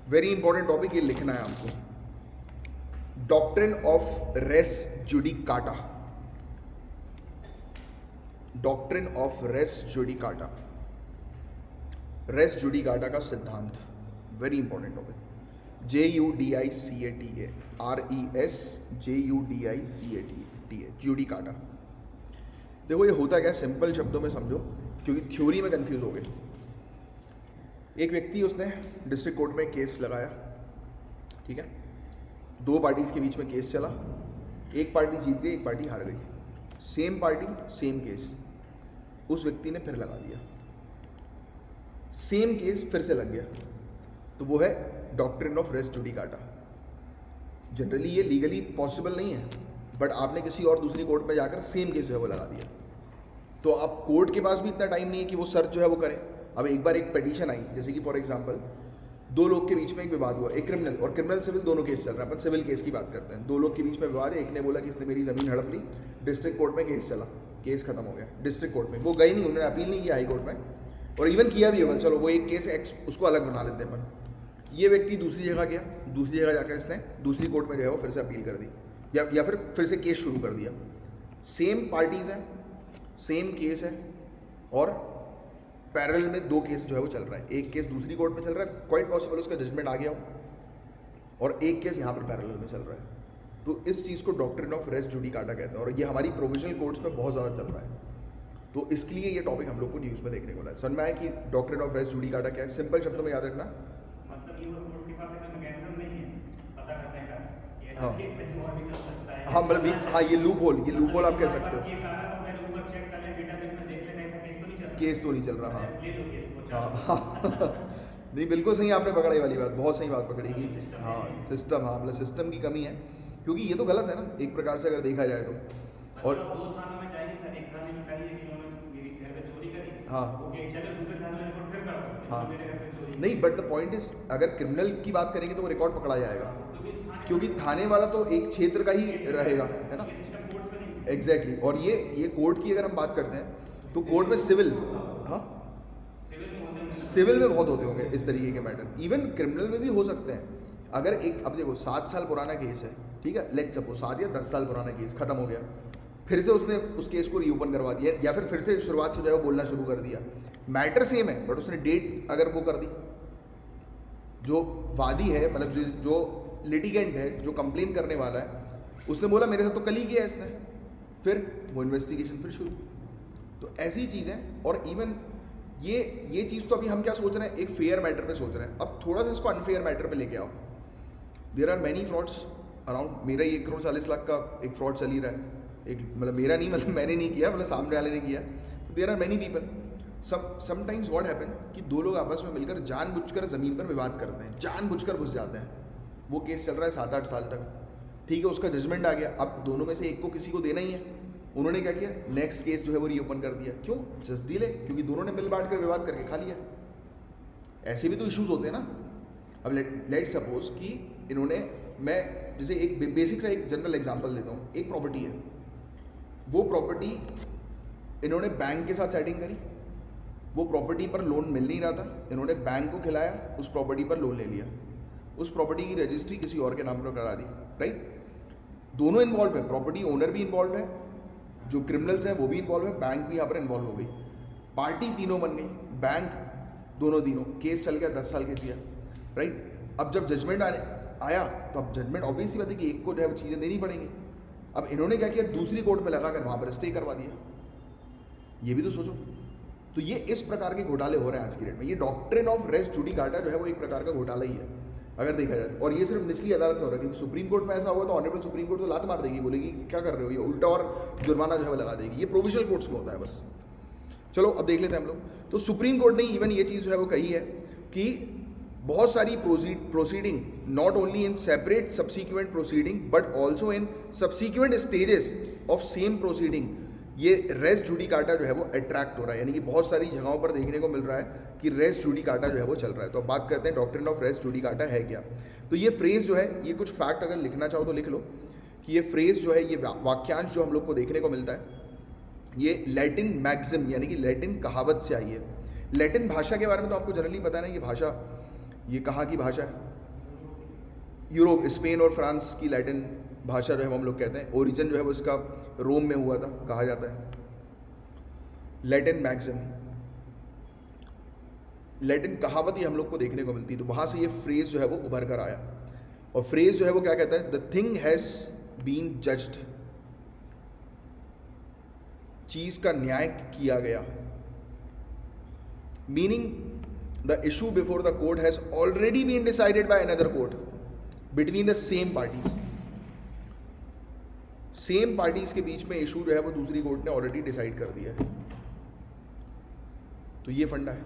Very important topic ये लिखना है आपको। Doctrine of res judicata. Doctrine of res judicata, res judicata का सिद्धांत, very important topic. JUDICATA, RESJUDICATA, judicata. देखो ये होता क्या, सिंपल शब्दों में समझो क्योंकि थ्योरी में कंफ्यूज हो गए। एक व्यक्ति, उसने डिस्ट्रिक्ट कोर्ट में केस लगाया, ठीक है, दो पार्टीज के बीच में केस चला, एक पार्टी जीत गई, एक पार्टी हार गई। सेम पार्टी सेम केस उस व्यक्ति ने फिर लगा दिया, सेम केस फिर से लग गया, तो वो है doctrine of res judicata. Generally ये लीगली पॉसिबल नहीं है, बट आपने किसी और दूसरी कोर्ट में जाकर सेम केस जो है वो लगा दिया, तो अब कोर्ट के पास भी इतना टाइम नहीं है कि वो सर्च जो है वो करे। अब एक बार एक पिटीशन आई, जैसे कि फॉर एग्जांपल दो लोग के बीच में एक विवाद हुआ, एक क्रिमिनल और क्रिमिनल सिविल दोनों केस चल रहा है, अपन सिविल केस की बात करते हैं। दो लोग के बीच में विवाद है, एक ने बोला कि इसने मेरी ज़मीन हड़प ली, डिस्ट्रिक्ट कोर्ट में केस चला, केस खत्म हो गया डिस्ट्रिक्ट कोर्ट में, वो गई नहीं, उन्होंने अपील नहीं किया हाई कोर्ट में, और इवन किया भी होगा, चलो वो एक केस एक्स उसको अलग बना लेते हैं अपन। ये व्यक्ति दूसरी जगह गया, दूसरी जगह जाकर इसने दूसरी कोर्ट में जो है वो फिर से अपील कर दी, या फिर से केस शुरू कर दिया। सेम पार्टीज़ हैं, सेम केस है, और पैरेलल में दो केस जो है वो चल रहा है। एक केस दूसरी कोर्ट में चल रहा है, क्वाइट पॉसिबल उसका जजमेंट आ गया हो, और एक केस यहाँ पर पैरेलल में चल रहा है। तो इस चीज़ को डॉक्ट्रिन ऑफ रेस जुडिकाटा कहते हैं, और ये हमारी प्रोविजनल कोर्ट्स में बहुत ज़्यादा चल रहा है। तो इसके लिए ये टॉपिक हम लोग को न्यूज़ में देखने को मिला है। समझ में आया कि डॉक्ट्रिन ऑफ रेस जुडिकाटा क्या है, सिंपल शब्दों में याद रखना। हाँ हाँ, मतलब हाँ, ये लूप होल आप कह सकते हो, केस तो नहीं चल रहा। हाँ हाँ नहीं, बिल्कुल सही आपने पकड़ा ये वाली बात, बहुत सही बात पकड़ी कि हाँ सिस्टम, हाँ मतलब सिस्टम की कमी है, क्योंकि ये तो गलत है ना एक प्रकार से अगर देखा जाए तो। और हाँ हाँ नहीं, बट द पॉइंट इज, अगर क्रिमिनल की बात करेंगे तो वो रिकॉर्ड पकड़ा जाएगा, क्योंकि थाने वाला तो एक क्षेत्र का ही रहेगा, है ना। एग्जैक्टली और ये कोर्ट की अगर हम बात करते हैं तो कोर्ट में सिविल, हाँ सिविल में बहुत होते होंगे इस तरीके के मैटर, इवन क्रिमिनल में भी हो सकते हैं। अगर एक, अब देखो 7 साल पुराना केस है, ठीक है, लेट्स सपोज 7 या 10 साल पुराना केस खत्म हो गया, फिर से उसने उस केस को रीओपन करवा दिया, या फिर से शुरुआत से जो है वो बोलना शुरू कर दिया, मैटर सेम है बट उसने डेट अगर वो कर दी, जो वादी है मतलब जो लिटिगेंट है, जो कंप्लेन करने वाला है, उसने बोला मेरे साथ तो कल ही किया इसने, फिर वो इन्वेस्टिगेशन फिर शुरू। तो ऐसी चीज़ें, और इवन ये चीज़ तो अभी हम क्या सोच रहे हैं, एक फेयर मैटर पे सोच रहे हैं, अब थोड़ा सा इसको अनफेयर मैटर पे लेके आओ। There are many frauds around, मेरा ही 1,40,00,000 का एक फ्रॉड चल ही रहा है, एक मतलब मेरा नहीं, मतलब मैंने नहीं किया, मतलब सामने वाले ने किया। तो there are many people, sometimes what happen कि दो लोग आपस में मिलकर जानबूझकर ज़मीन पर विवाद करते हैं, जानबूझकर घुस जाते हैं, वो केस चल रहा है 7-8 साल तक, ठीक है, उसका जजमेंट आ गया, अब दोनों में से एक को किसी को देना ही है, उन्होंने क्या किया, नेक्स्ट केस जो है वो रीओपन कर दिया। क्यों? जस्ट डिले, क्योंकि दोनों ने मिल बांट कर विवाद करके खा लिया। ऐसे भी तो इश्यूज होते हैं ना। अब लेट सपोज कि इन्होंने, मैं जैसे एक बेसिक सा एक जनरल एग्जांपल देता हूँ, एक प्रॉपर्टी है, वो प्रॉपर्टी इन्होंने बैंक के साथ सेटिंग करी, वो प्रॉपर्टी पर लोन मिल नहीं रहा था, इन्होंने बैंक को खिलाया, उस प्रॉपर्टी पर लोन ले लिया, उस प्रॉपर्टी की रजिस्ट्री किसी और के नाम पर करा दी, राइट। दोनों इन्वॉल्व है, प्रॉपर्टी ओनर भी इन्वॉल्व है, जो क्रिमिनल्स हैं वो भी इन्वॉल्व है, बैंक भी यहाँ पर इन्वॉल्व हो गई, पार्टी तीनों बन गई, बैंक दोनों तीनों, केस चल गया 10 साल के जिया, राइट। अब जब जजमेंट आया तो अब जजमेंट ऑब्वियस ही बात है कि एक को जो है वो चीज़ें देनी पड़ेंगी। अब इन्होंने क्या किया, दूसरी कोर्ट में लगाकर वहाँ पर स्टे करवा दिया, ये भी तो सोचो। तो ये इस प्रकार के घोटाले हो रहे हैं आज की डेट में। ये डॉक्ट्रिन ऑफ रेस जुडिकाटा जो है वो एक प्रकार का घोटाला ही है अगर देखा जाए तो। और ये सिर्फ निचली अदालत में हो रहा है, क्योंकि सुप्रीम कोर्ट में ऐसा हुआ तो ऑनरेबल सुप्रीम कोर्ट तो लात मार देगी, बोलेगी क्या कर रहे हो, ये उल्टा और जुर्माना जो है वो लगा देगी। ये प्रोविजनल कोर्ट्स में होता है बस। चलो अब देख लेते हैं हम लोग। तो सुप्रीम कोर्ट ने इवन ये चीज़ जो है वो कही है कि बहुत सारी proceeding, not only in separate subsequent proceeding but also in subsequent stages of same proceeding, ये रेस जुडिकाटा जो है वो अट्रैक्ट हो रहा है, यानी कि बहुत सारी जगहों पर देखने को मिल रहा है कि रेस जुडिकाटा जो है वो चल रहा है। तो अब बात करते हैं डॉक्ट्रिन ऑफ रेस जुडिकाटा है क्या। तो ये फ्रेज जो है, ये कुछ फैक्ट अगर लिखना चाहो तो लिख लो कि ये फ्रेज जो है, ये वाक्यांश जो हम लोग को देखने को मिलता है, ये लैटिन मैक्सिम यानी कि लैटिन कहावत से आई है। लैटिन भाषा के बारे में तो आपको जनरली पता है ना, ये भाषा ये कहाँ की भाषा है, यूरोप, स्पेन और फ्रांस की लैटिन भाषा जो है हम लोग कहते हैं, ओरिजिन जो है वो इसका रोम में हुआ था, कहा जाता है। लैटिन मैक्सिम, लैटिन कहावत ही हम लोग को देखने को मिलती है, तो वहाँ से ये फ्रेज जो है वो उभर कर आया। और फ्रेज जो है वो क्या कहता है, the thing has been judged, चीज़ का न्याय किया गया। Meaning the issue before the court has already been decided by another court between the same parties. Same parties के बीच में इशू जो है वो दूसरी कोर्ट ने ऑलरेडी डिसाइड कर दिया है। तो ये फंडा है,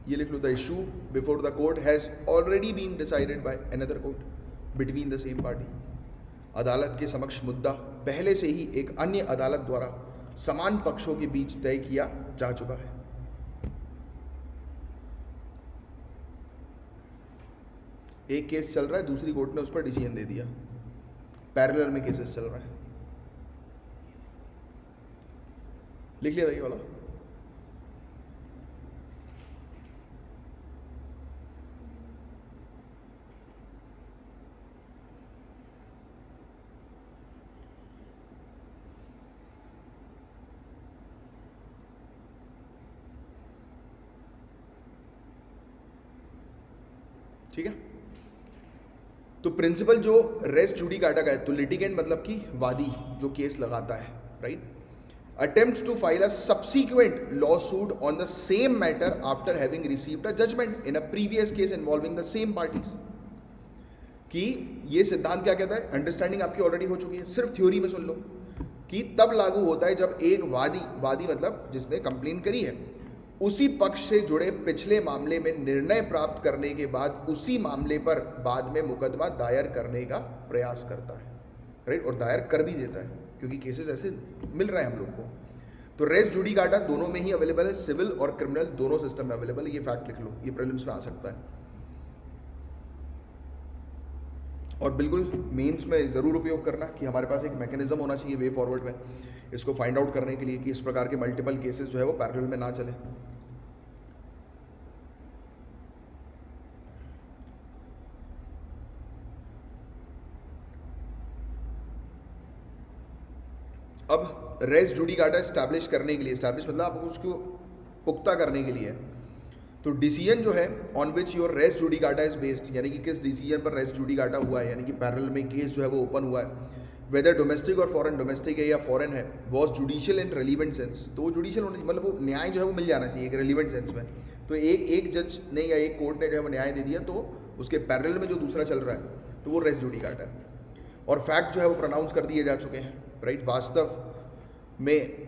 ये लिख लो, the issue before the court has already been decided by another court between the same party. अदालत के समक्ष मुद्दा पहले से ही एक अन्य अदालत द्वारा समान पक्षों के बीच तय किया जा चुका है। एक केस चल रहा है, दूसरी कोर्ट ने उस पर डिसीजन दे दिया, पैरेलल में केसेस चल रहा है। लिख लिया था ये वाला। ठीक है, तो प्रिंसिपल जो रेस जुडिकाटा का है, तो लिटिगेंट मतलब कि वादी जो केस लगाता है, right, attempts to file a subsequent lawsuit on the same matter after having received a judgment in a previous case involving the same parties. कि ये सिद्धांत क्या कहता है, अंडरस्टैंडिंग आपकी ऑलरेडी हो चुकी है, सिर्फ थ्योरी में सुन लो, कि तब लागू होता है जब एक वादी मतलब जिसने कंप्लेन करी है, उसी पक्ष से जुड़े पिछले मामले में निर्णय प्राप्त करने के बाद उसी मामले पर बाद में मुकदमा दायर करने का प्रयास करता है, राइट, और दायर कर भी देता है, क्योंकि केसेस ऐसे मिल रहे हैं हम लोग को। तो रेस जुडिकाटा दोनों में ही अवेलेबल है, सिविल और क्रिमिनल दोनों सिस्टम में अवेलेबल है। ये फैक्ट लिख लो, ये प्रीलिम्स में आ सकता है, और बिल्कुल मेंस में ज़रूर उपयोग करना कि हमारे पास एक मैकेनिज्म होना चाहिए वे फॉरवर्ड में इसको फाइंड आउट करने के लिए कि इस प्रकार के मल्टीपल केसेस जो है वो पैरेलल में ना चले। अब रेस जुडिकाटा एस्टैब्लिश करने के लिए, एस्टैब्लिश मतलब आपको उसको पुख्ता करने के लिए, तो डिसीजन जो है on which your res judicata is based, यानी कि किस डिसीजन पर रेस जुडिकाटा हुआ है, यानी कि पैरेलल में केस जो है वो ओपन हुआ है, वेदर डोमेस्टिक और फॉरेन, डोमेस्टिक है या फॉरेन है, was judicial in relevant sense, तो वो जुडिशियल होना चाहिए, मतलब वो न्याय जो है वो मिल जाना चाहिए एक रेलिवेंट सेंस में। तो एक जज ने या एक कोर्ट ने जो है वो न्याय दे दिया, तो उसके पैरेलल में जो दूसरा चल रहा है तो वो रेस जुडिकाटा है, और फैक्ट जो है वो प्रोनाउंस कर दिए जा चुके हैं, राइट, वास्तव में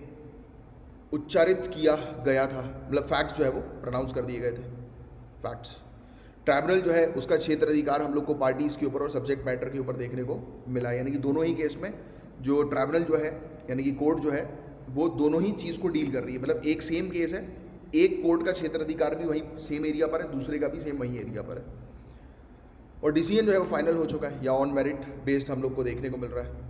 उच्चारित किया गया था, मतलब फैक्ट्स जो है वो प्रोनाउंस कर दिए गए थे, फैक्ट्स। ट्राइब्यूनल जो है उसका क्षेत्र अधिकार हम लोग को पार्टीज़ के ऊपर और सब्जेक्ट मैटर के ऊपर देखने को मिला, यानी कि दोनों ही केस में जो ट्राइब्यूनल जो है यानी कि कोर्ट जो है वो दोनों ही चीज़ को डील कर रही है, मतलब एक सेम केस है, एक कोर्ट का क्षेत्र अधिकार भी वहीं सेम एरिया पर है, दूसरे का भी सेम वहीं एरिया पर है, और डिसीजन जो है वो फाइनल हो चुका है या ऑन मेरिट बेस्ड हम लोग को देखने को मिल रहा है,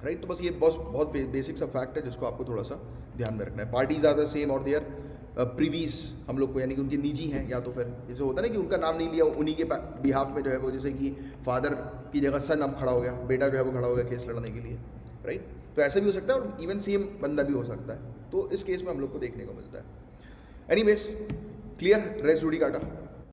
राइट। तो बस ये बहुत बेसिक सा फैक्ट है जिसको आपको थोड़ा सा ध्यान में रखना है। पार्टीज आर द सेम और देयर प्रीवीज हम लोग को, यानी कि उनके निजी हैं, या तो फिर जैसे होता है ना कि उनका नाम नहीं लिया, उन्हीं के बिहाफ में जो है वो, जैसे कि फादर की जगह सन अब खड़ा हो गया, बेटा जो है वो खड़ा हो गया केस लड़ने के लिए, राइट। तो ऐसा भी हो सकता है, और इवन सेम बंदा भी हो सकता है, तो इस केस में हम लोग को देखने को मिलता है। Anyways clear res judicata.